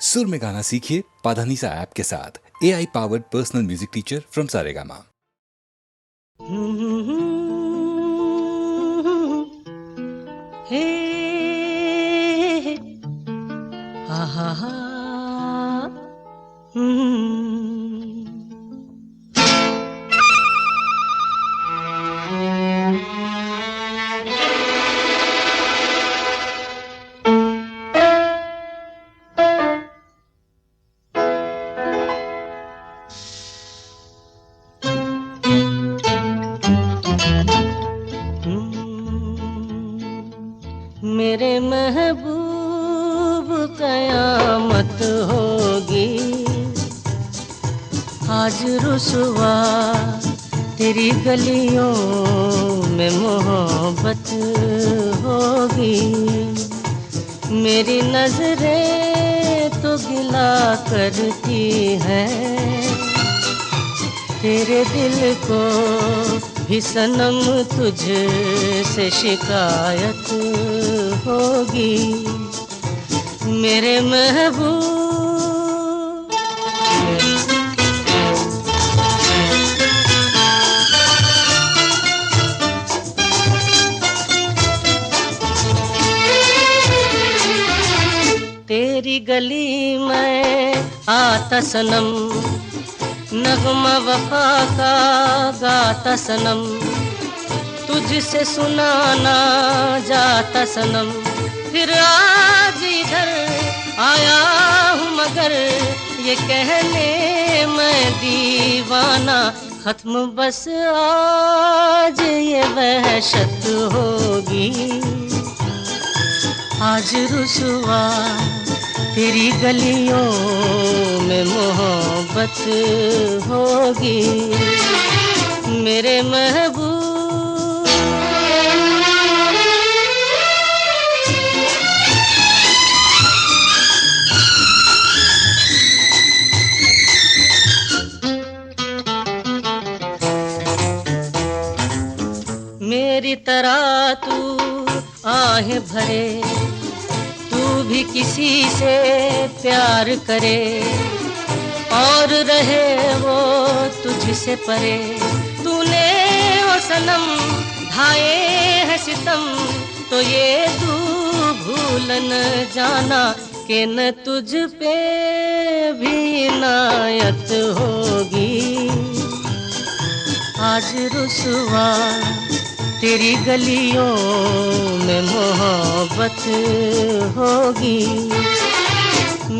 सुर में गाना सीखिए पाधानीसा ऐप के साथ। AI powered personal music teacher from Saregama. हे हा हा हा मेरे महबूब कयामत होगी, आज रुसवा तेरी गलियों में मोहब्बत होगी। मेरी नजरें तो गिला करती हैं, तेरे दिल को भी सनम तुझसे शिकायत होगी। मेरे महबूब तेरी गली में आता सनम, नगमा वफा का गाता सनम, तुझसे सुनाना जाता सनम। फिर आज इधर आया हूँ मगर ये कहने मैं दीवाना, खत्म बस आज ये वहशत होगी। आज रुसवा तेरी गलियों में मोहब्बत होगी। मेरे महबूब मेरी तरह तू आहें भरे, तू भी किसी से प्यार करे और रहे वो तुझसे परे। तूने वो सनम ढाए है सितम, तो ये तू भूल न जाना कि न तुझ पे भी इनायत होगी। आज रुसवा तेरी गलियों में मोहब्बत होगी।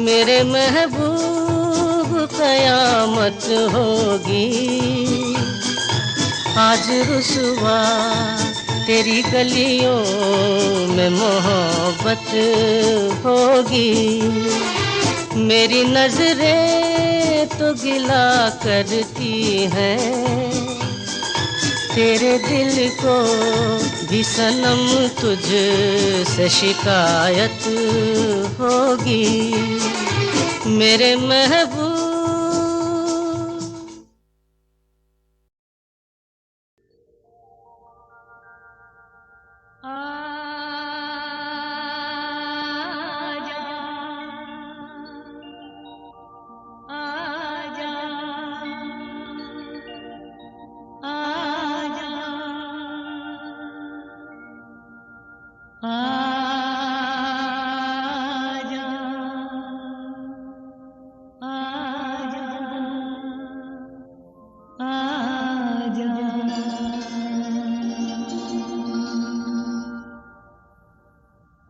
मेरे महबूब कयामत होगी। आज रुसवा तेरी गलियों में मोहब्बत होगी। मेरी नजरें तो गिला करती हैं, तेरे दिल को भी सनम तुझसे शिकायत होगी। मेरे महबूब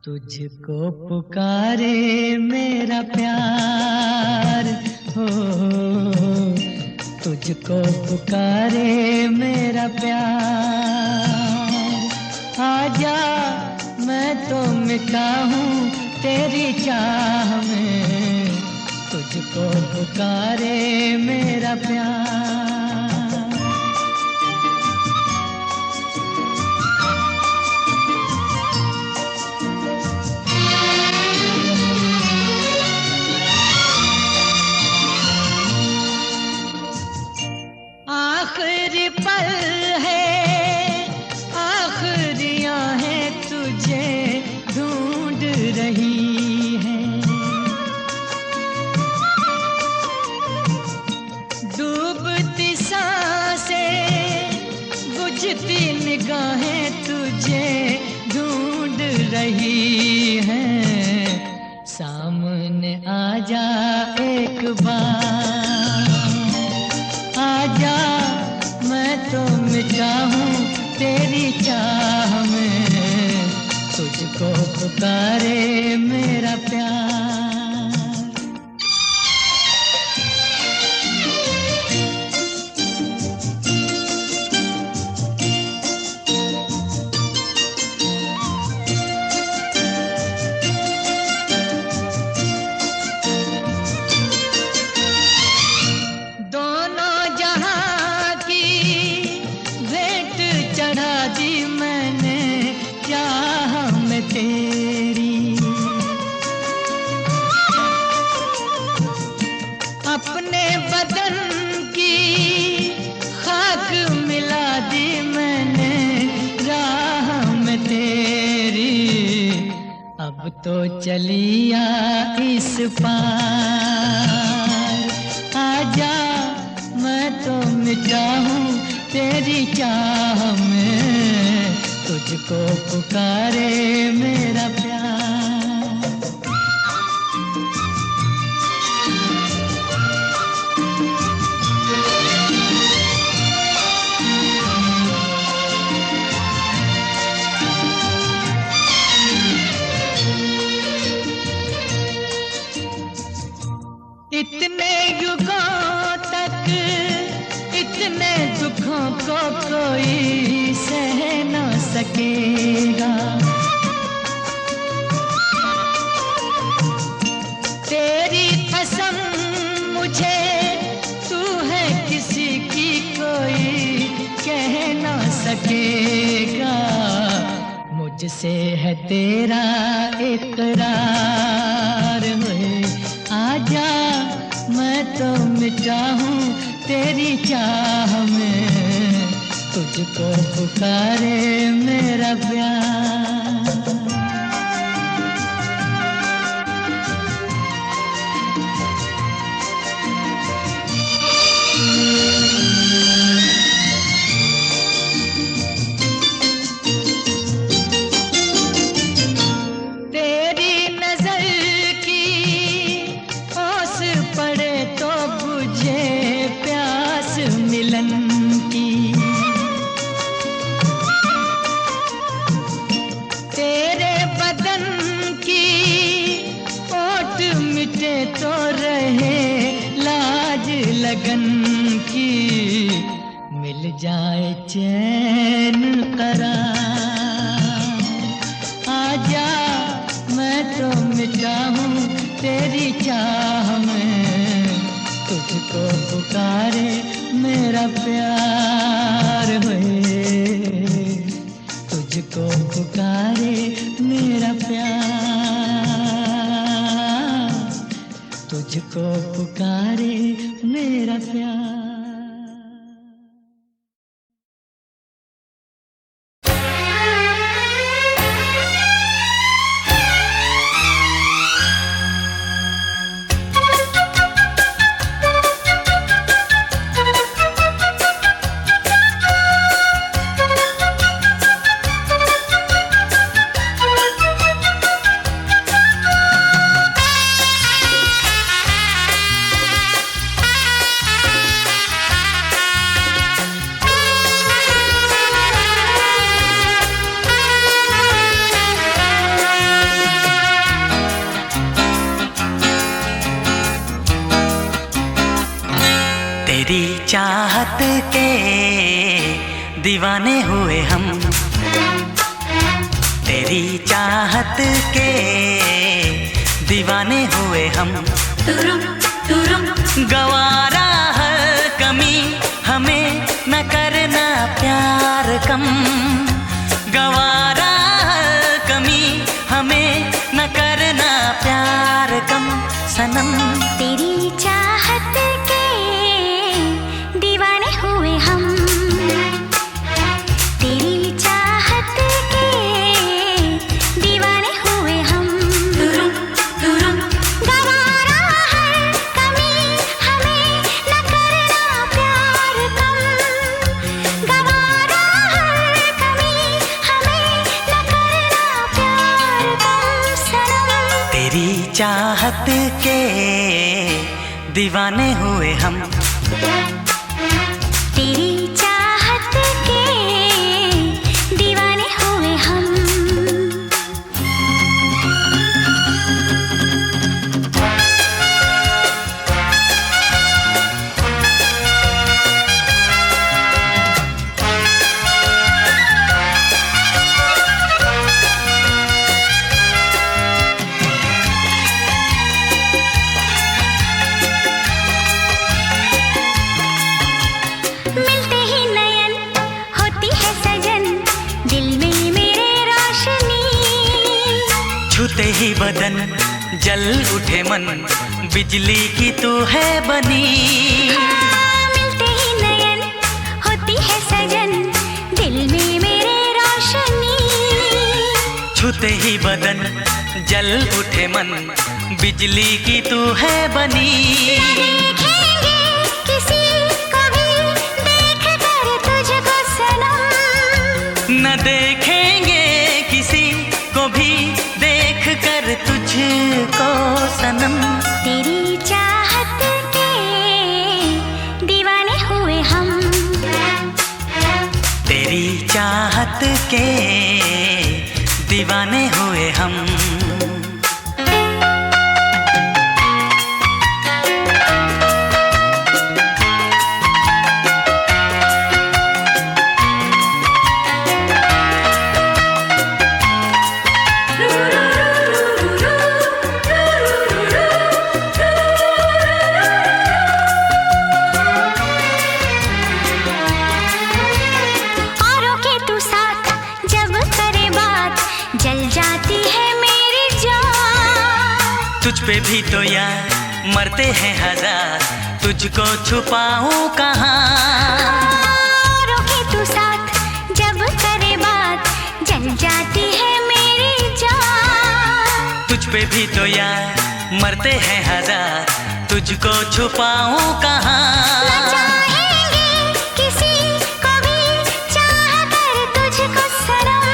तुझको पुकारे मेरा प्यार हो, तुझको पुकारे मेरा प्यार। आजा मैं तो मिटा हूँ तेरी चाह में, तुझको पुकारे मेरा प्यार। आखिरी पल है, आखिरियां हैं, तुझे ढूंढ रही हैं। सामने आजा एक बार, आजा मैं तो मिटा हूँ तेरी चाह में, तुझको पुकारे मेरा प्यार। तेरी अपने बदन की खाक मिला दी मैंने राह में तेरी, अब तो चलिया इस पार, आजा मैं तो मिटा हूँ तेरी चाह में, तुझको पुकारे मेरा प्यार। इतने युगों तक इतने दुखों को कोई सह न सकेगा, तेरी कसम मुझे तू है किसी की कोई कह न सकेगा, मुझसे है तेरा इकरार है, आजा मैं तो मिटा हूँ तेरी चाह में, तुझको पुकारे मेरा प्यार। तेरी नजर की ओस पड़े तो बुझे प्यास मिलन की, तेरे बदन की ओट मिटे तो रहे लाज लगन की, मिल जाए चैन करार, आजा मैं तो मिटा हूँ तेरी चाह में, तुझको पुकारे मेरा प्यार है, तुझको पुकारे मेरा प्यार, तुझको पुकारे मेरा प्यार। तेरी चाहत के दीवाने हुए हम, तेरी चाहत के दीवाने हुए हम, गवारा हर कमी हमें न करना प्यार कम, गवारा हर कमी हमें न करना प्यार कम, सनम तेरी चाहत के दीवाने हुए हम, तेरी चाहत के दीवाने हुए हम, गवारा हर कमी हमें न करना प्यार कम, गवारा हर कमी हमें न करना प्यार कम, सनम तेरी चाहत चाहत के दीवाने हुए हम। तेरी चाहत के दीवाने हुए हम। मिलते ही नयन होती है सजन, दिल में मेरे रोशनी। छूते ही बदन जल उठे मन, बिजली की तू है बनी। मिलते ही नयन होती है सजन, दिल में मेरे रोशनी। छूते ही बदन जल उठे मन, बिजली की तू है बनी। देखेंगे किसी को भी देख कर तुझको सनम। न देखेंगे किसी को भी देख कर तुझको सनम। तेरी चाहत के दीवाने हुए हम। तेरी चाहत के दीवाने हुए हम। औरों के तू साथ जब करे बात, जल जाती है मेरी जान। तुझ पे भी तो यार मरते हैं हजार, तुझको छुपाऊं कहाँ। औरों के तू साथ जब करे बात, जल जाती है मेरी जान। तुझ पे भी तो यार मरते हैं हजार, तुझको छुपाऊं न कहाँ। चाहेंगे किसी को भी चाह कर तुझको सनम।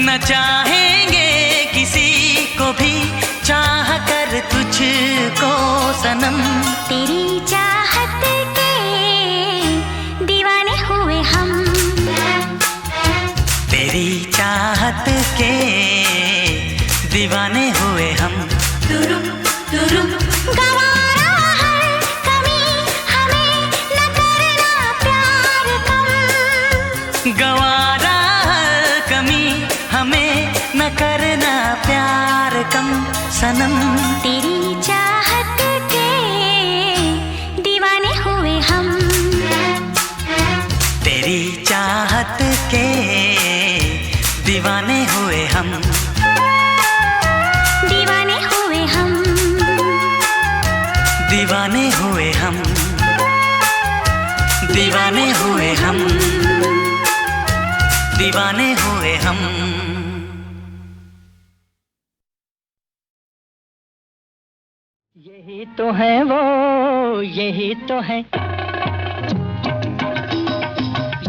न चाहेंगे किसी को भी चाह कर तुझको सनम। तेरी चाहत के दीवाने हुए हम। तेरी चाहत के दीवाने हुए हम। गवारा हर कमी हमें न करना प्यार कम। गवारा हर कमी हमें न करना प्यार कम सनम। तेरी चाहत के दीवाने हुए हम। तेरी चाहत के दीवाने हुए हम। दीवाने हुए हम। दीवाने हुए हम। दीवाने हुए हम। दीवाने हुए हम। यही तो है वो, यही तो है,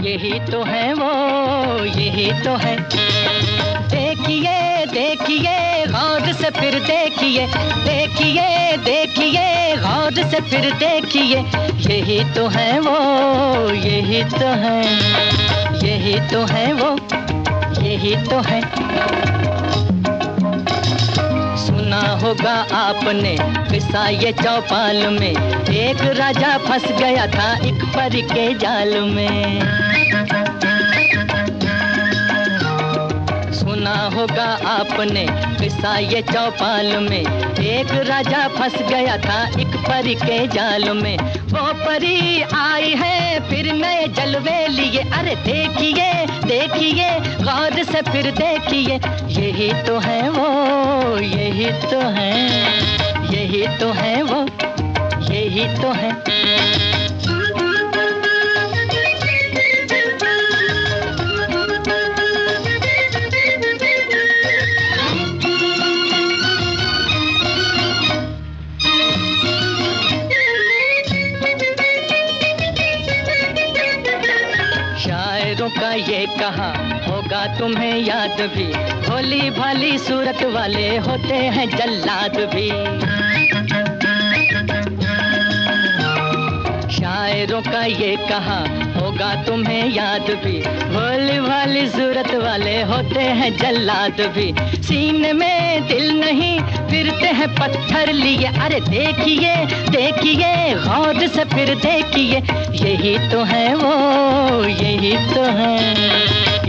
यही तो है वो, यही तो है। देखिए देखिए गौर से फिर देखिए, देखिए देखिए गौर से फिर देखिए। यही तो है वो, यही तो है, यही तो है वो, यही तो है। सुना होगा आपने किस्सा ये चौपाल में, एक राजा फंस गया था एक परी के जाल में। सुना होगा आपने किस्सा ये चौपाल में, एक राजा फंस गया था एक परी के जाल में। वो परी आई है फिर नए जलवे लिए, अरे देखिए देखिए गौर से फिर देखिए। यही तो है वो, यही तो है, यही तो है वो, यही तो है। शायरों का ये कहा होगा तुम्हें याद भी, भोली भाली सूरत वाले होते हैं जल्लाद भी। शायरों का ये कहा होगा तुम्हें याद भी, भोली भाली सूरत वाले होते हैं जल्लाद भी। सीने में दिल नहीं फिरते हैं पत्थर लिए, अरे देखिए देखिए गौर से फिर देखिए, यही तो है वो, यही तो है,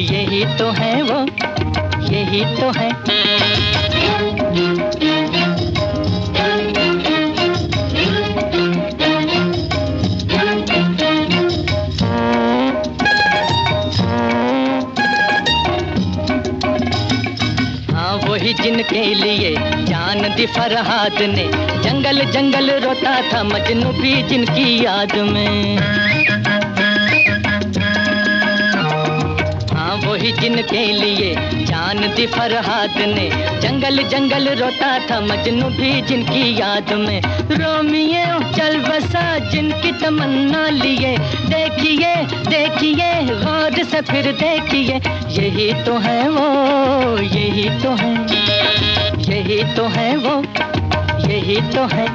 यही तो है वो, यही तो है। वही जिनके लिए जान दी फरहाद ने, जंगल जंगल रोता था मजनू भी जिनकी याद में। हाँ वही जिनके लिए जान दी फरहाद ने, जंगल जंगल रोता था मजनू भी जिनकी याद में। रोमियो चल बसा जिनकी तमन्ना लिए, देखिए देखिए गौर से फिर देखिए, यही तो है वो, यही तो है, यही तो है वो, यही तो है।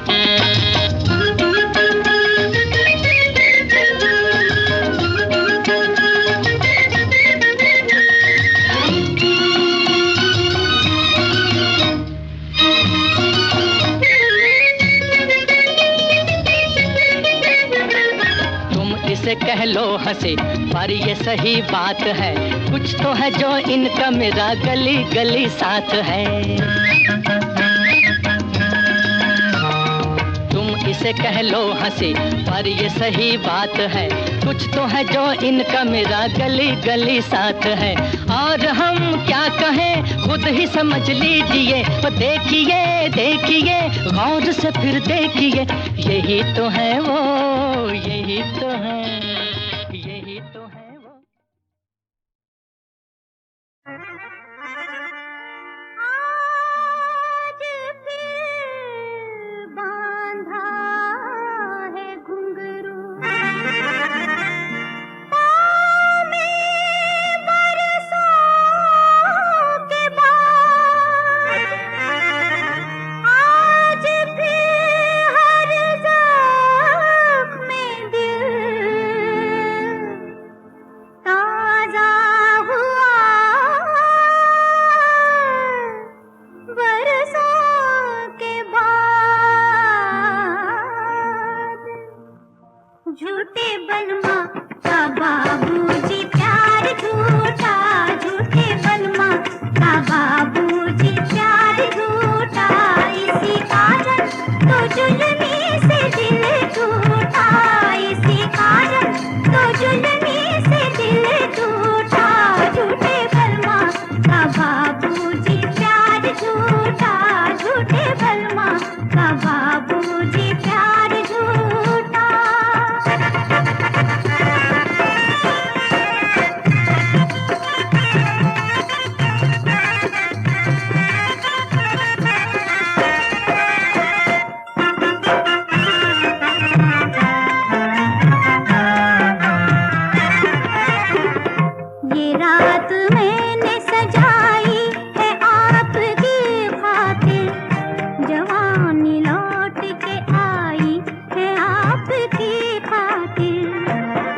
इसे कह लो हंसे पर ये सही बात है, कुछ तो है जो इनका मेरा गली गली साथ है। तुम इसे कह लो हंसे पर ये सही बात है, कुछ तो है जो इनका मेरा गली गली साथ है। और हम क्या कहें खुद ही समझ लीजिए, तो देखिए देखिए गौर से फिर देखिए, यही तो है वो, यही तो है, यही तो है वो। आज फिर बांधा है घुंघरू, झूठे बलमा का बाबूजी प्यार झूठा, झूठे बलमा का बाबूजी प्यार झूठा, इसी कारण तो जुल्मी से दिल टूटा, इसी कारण तो जुल्मी से दिल टूटा। झूठे बलमा का बाबूजी प्यार झूठा, झूठे बलमा का बाबूजी प्यार झूठा। ये रात मैंने सजाई है आपकी खातिर, जवानी लौट के आई है आपकी खातिर।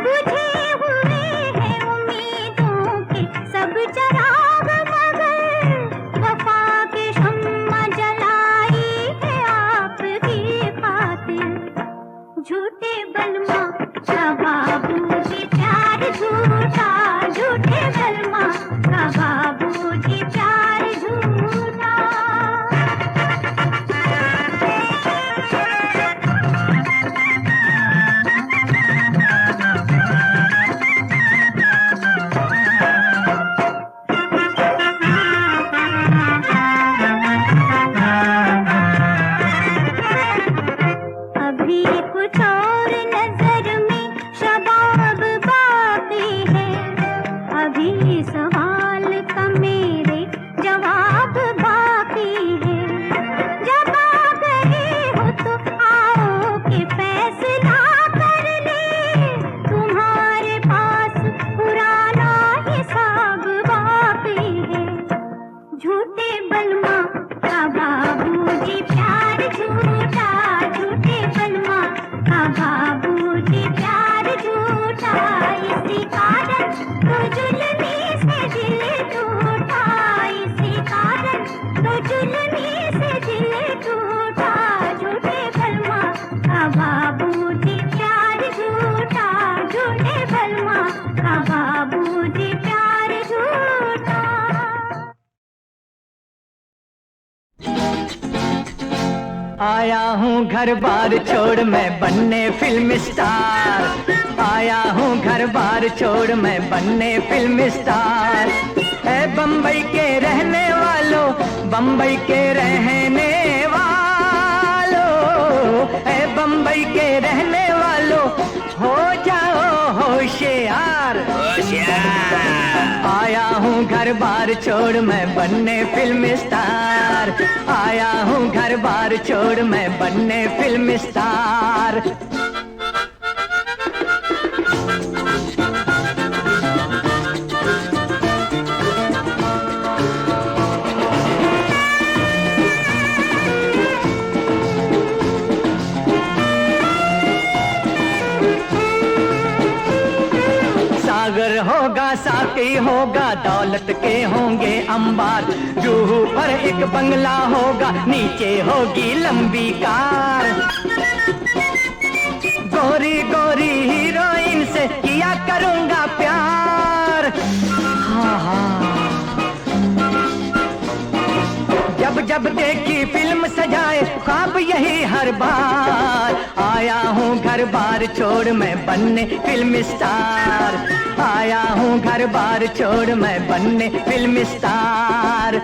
बुझे हुए हैं उम्मीदों के सब चराग, मगर वफा की शम्मा जलाई है आपकी खातिर। झूठे बलमा का बाबूजी प्यार झूठा, झूठे बलमा का बाबूजी प्यार झूठा। अभी कुछ और नजर बाबूजी प्यार झूठा, इसी कारण तो जुल्मी से दिल टूटा, इसी कारण तो जुल्मी से दिल टूटा। झूठे बलमा का बाबूजी प्यार झूठा, झूठे बलमा का बाबूजी प्यार झूठा। आया हूँ घर बार छोड़ मैं बनने फिल्म स्टार, आया हूँ घर बार छोड़ मैं बनने फिल्म स्टार। है बम्बई के रहने वालों, बम्बई के रहने वालों, है बम्बई के रहने वालों, हो जाओ होशियार। आया हूँ घर बार छोड़ मैं बनने फिल्म स्टार, आया हूँ घर बार छोड़ मैं बनने फिल्म स्टार। सागर होगा साकी होगा, दौलत के होंगे अंबार, जूहू पर एक बंगला होगा, नीचे होगी लंबी कार। गोरी गोरी हीरोइन से किया करूंगा प्यार, हाँ हाँ। जब जब देखी फिल्म सजाए ख्वाब यही हर बार, आया हूँ घर बार छोड़ मैं बनने फिल्म स्टार, आया हूँ घर बार छोड़ मैं बनने फिल्म स्टार।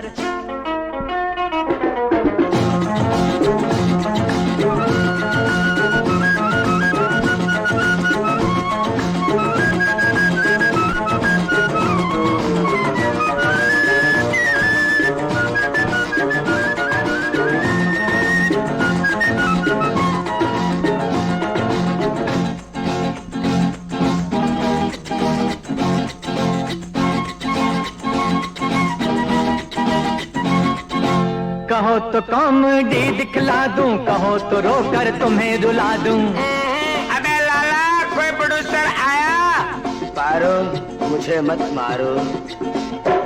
कहो तो कॉमेडी दिखला दूं, कहो तो रोकर तुम्हें रुला दूं। अबे लाला कोई प्रोड्यूसर आया? मारो मुझे मत मारो।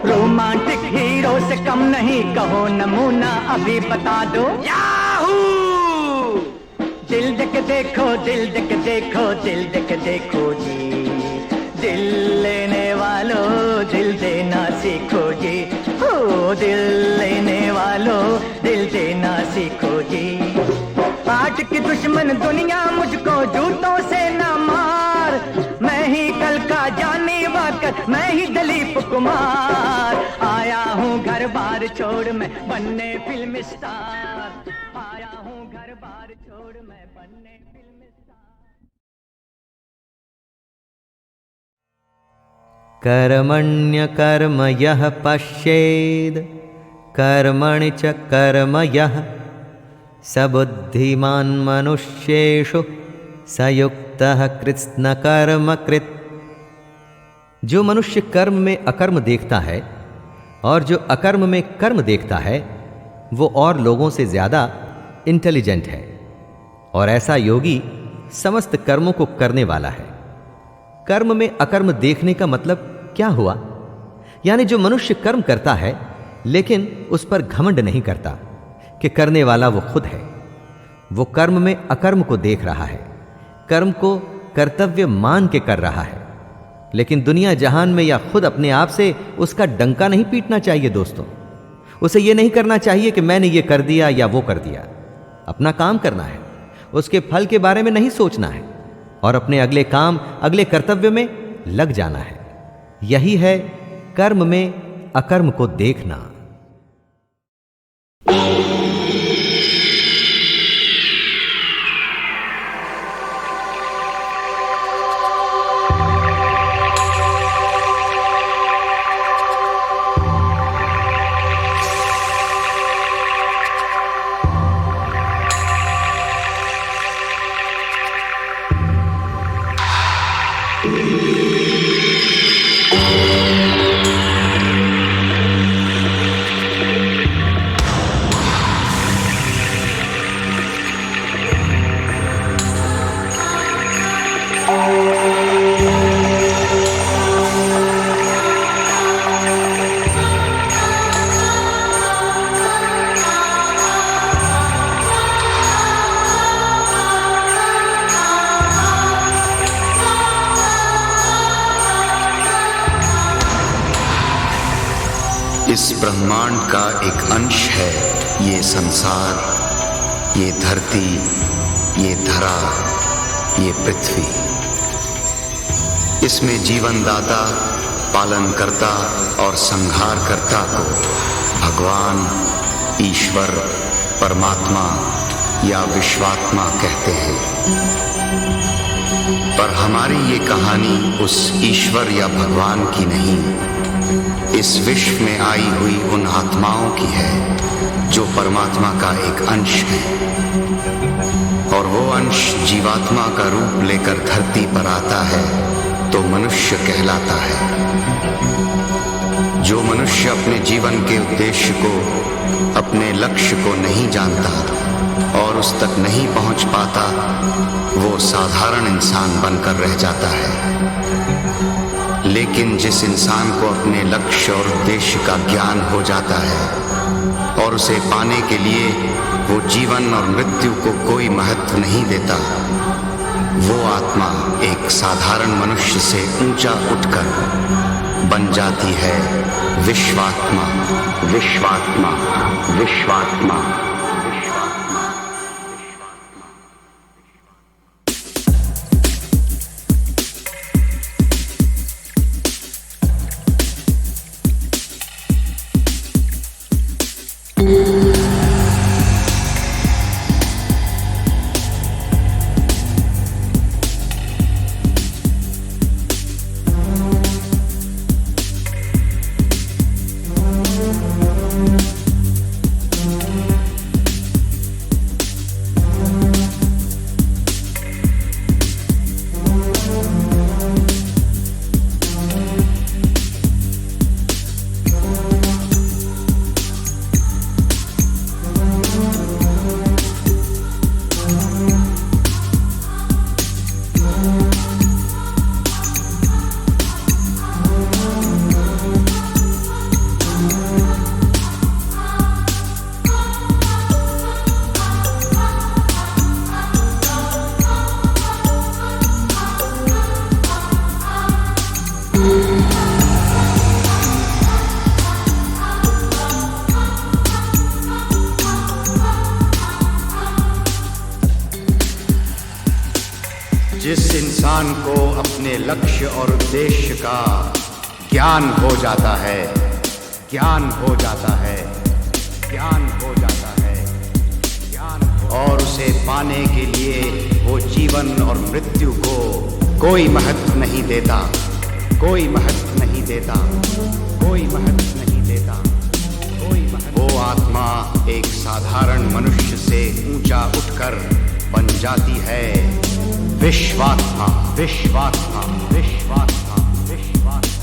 रोमांटिक हीरो से कम नहीं, कहो नमूना अभी बता दो। याहू! दिल देख देखो, दिल देख देखो, दिल देख देखो जी, दिल लेने वालों दिल देना सीखो जी, हो दिल लेने वालों दिल देना सीखो जी। आज की दुश्मन दुनिया मुझको जूतों से ना मार, मैं ही कल का जाने वाकर, मैं ही दिलीप कुमार। आया हूँ घर बार छोड़ मैं बनने फिल्म स्टार, आया हूँ घर बार छोड़ मैं बनने फिल्म स्टार। कर्मण्यकर्म यः पश्येद् कर्मणि च कर्म यः स बुद्धिमान् मनुष्येषु स युक्तः कृत्स्नकर्मकृत्। जो मनुष्य कर्म में अकर्म देखता है और जो अकर्म में कर्म देखता है, वो और लोगों से ज़्यादा इंटेलिजेंट है, और ऐसा योगी समस्त कर्मों को करने वाला है। कर्म में अकर्म देखने का मतलब क्या हुआ? यानी जो मनुष्य कर्म करता है लेकिन उस पर घमंड नहीं करता कि करने वाला वो खुद है, वो कर्म में अकर्म को देख रहा है, कर्म को कर्तव्य मान के कर रहा है। लेकिन दुनिया जहान में या खुद अपने आप से उसका डंका नहीं पीटना चाहिए दोस्तों। उसे ये नहीं करना चाहिए कि मैंने ये कर दिया या वो कर दिया। अपना काम करना है, उसके फल के बारे में नहीं सोचना है, और अपने अगले काम अगले कर्तव्य में लग जाना है। यही है कर्म में अकर्म को देखना। इस ब्रह्मांड का एक अंश है ये संसार, ये धरती, ये धरा, ये पृथ्वी। इसमें जीवनदाता, पालनकर्ता और संहारकर्ता को भगवान, ईश्वर, परमात्मा या विश्वात्मा कहते हैं। पर हमारी ये कहानी उस ईश्वर या भगवान की नहीं, इस विश्व में आई हुई उन आत्माओं की है जो परमात्मा का एक अंश है। और वो अंश जीवात्मा का रूप लेकर धरती पर आता है तो मनुष्य कहलाता है। जो मनुष्य अपने जीवन के उद्देश्य को, अपने लक्ष्य को नहीं जानता और उस तक नहीं पहुंच पाता, वो साधारण इंसान बनकर रह जाता है। लेकिन जिस इंसान को अपने लक्ष्य और उद्देश्य का ज्ञान हो जाता है और उसे पाने के लिए वो जीवन और मृत्यु को कोई महत्व नहीं देता, वो आत्मा एक साधारण मनुष्य से ऊंचा उठकर बन जाती है विश्वात्मा। विश्वात्मा, विश्वात्मा। जिस इंसान को अपने लक्ष्य और उद्देश्य का ज्ञान हो जाता है, ज्ञान हो जाता है, ज्ञान हो जाता है, ज्ञान और उसे पाने के लिए वो जीवन और मृत्यु को कोई महत्व नहीं देता, कोई महत्व नहीं देता, कोई महत्व नहीं देता, कोई महत्व। वो आत्मा एक साधारण मनुष्य से ऊंचा उठकर बन जाती है विश्वात्मा। विश्वात्मा, विश्वात्मा, विश्वात्मा।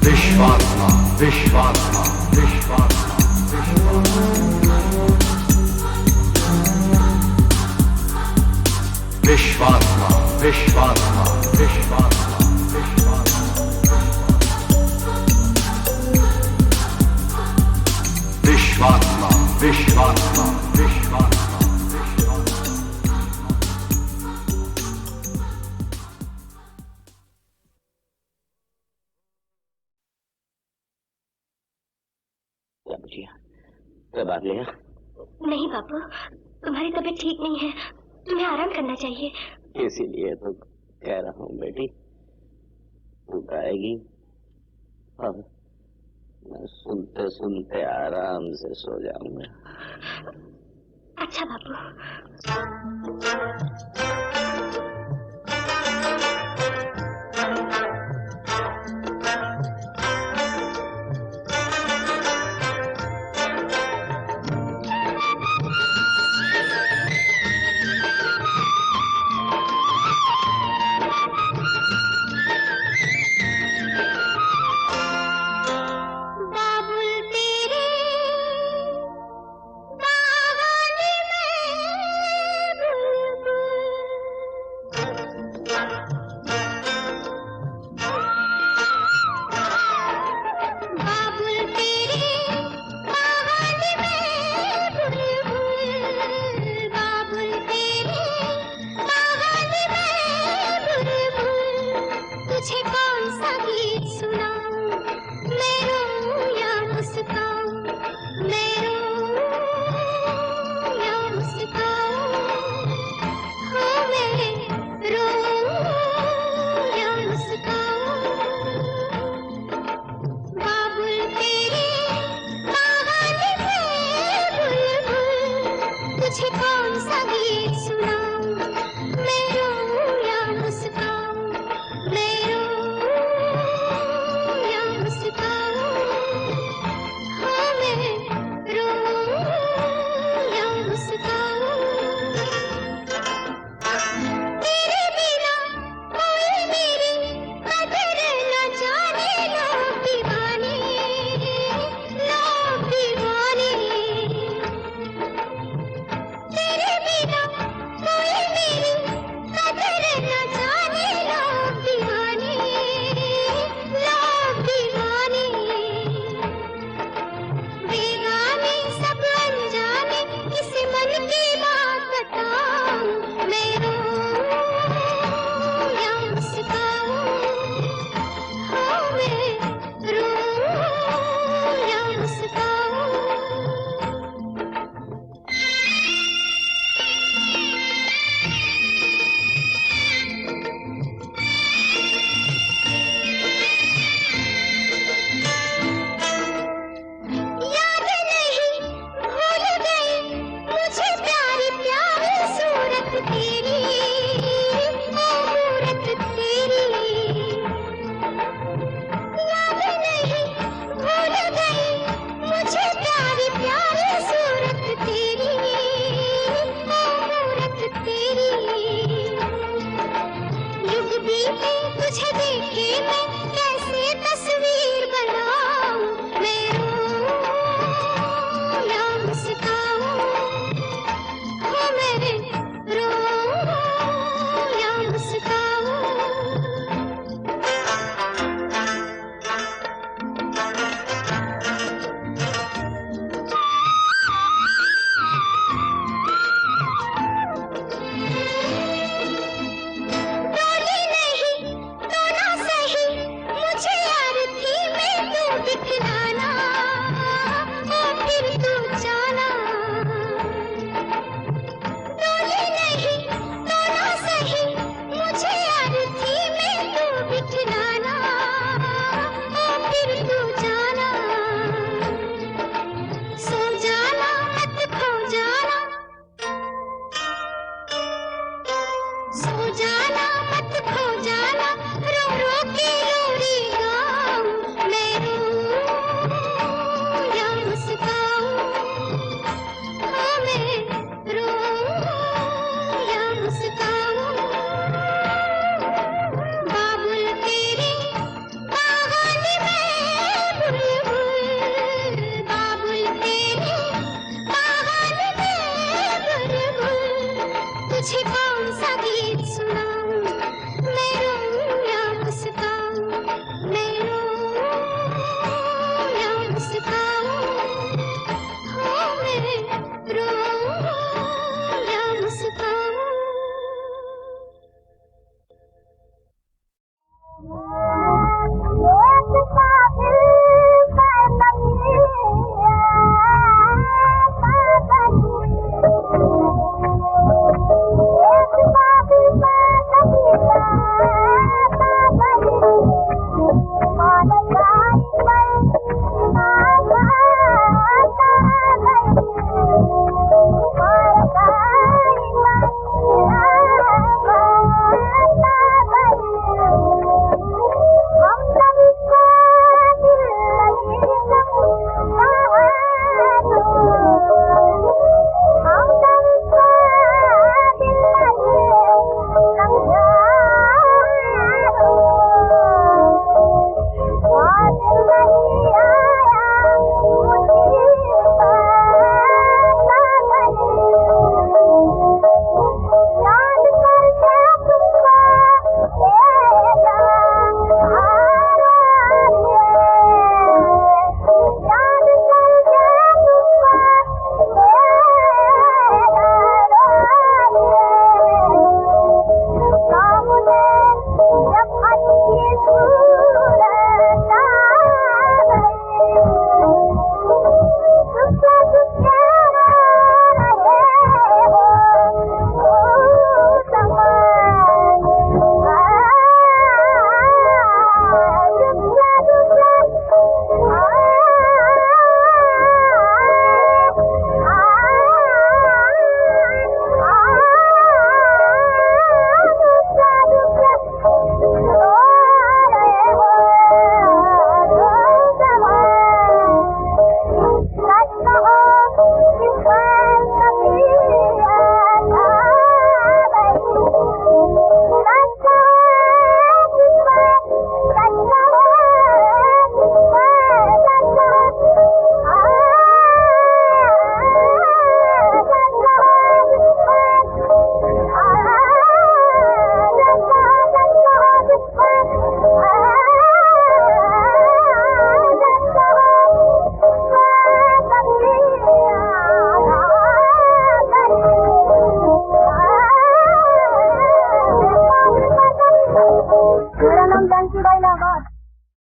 विश्वात्मा, विश्वात्मा, विश्वात्मा, विश्वात्मा। विश्वात्मा, विश्वात्मा, विश्वात्मा। विश्वात्मा, विश्वात्मा, विश्वात्मा, दबा लिया? नहीं बापू, तुम्हारी तबीयत ठीक नहीं है, तुम्हें आराम करना चाहिए। इसीलिए तो कह रहा हूँ बेटी, तू गाएगी और मैं सुनते सुनते आराम से सो जाऊंगा। अच्छा बापू।